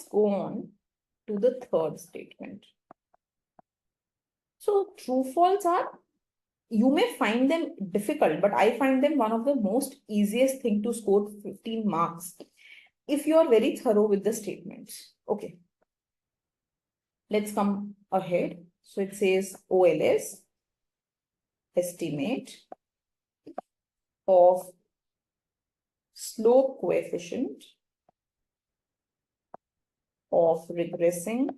let's go on to the third statement. So true false are, you may find them difficult, but I find them one of the most easiest thing to score 15 marks if you are very thorough with the statements. Okay. Let's come ahead. So it says OLS, estimate of slope coefficient of regressing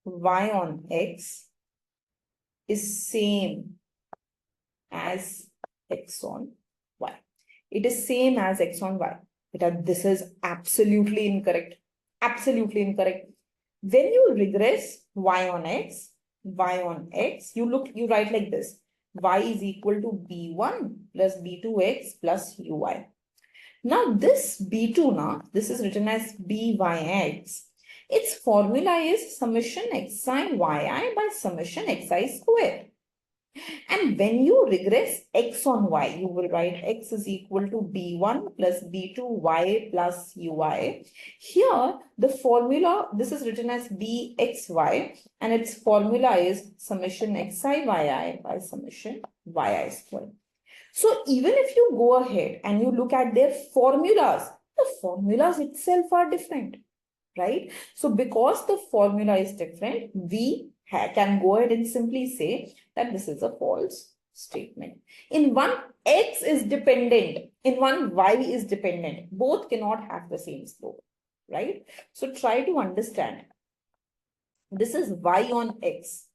y on x is same as x on y. It is same as x on y. This is absolutely incorrect. Absolutely incorrect. When you regress y on x, you write like this. Y is equal to b1 plus b2x plus uy. Now this b2, this is written as byx. Its formula is summation xi yi by summation xi square. And when you regress x on y, you will write x is equal to b1 plus b2y plus ui. Here, the formula, this is written as bxy, and its formula is summation xi yi by summation yi square. So even if you go ahead and you look at their formulas, the formulas itself are different, right? So because the formula is different, we can go ahead and simply say that this is a false statement. In one, x is dependent. In one, y is dependent. Both cannot have the same slope, right? So try to understand. This is y on x.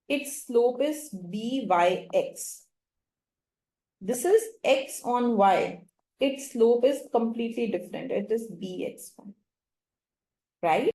Its slope is byx. This is x on y. Its slope is completely different. It is bx1, right?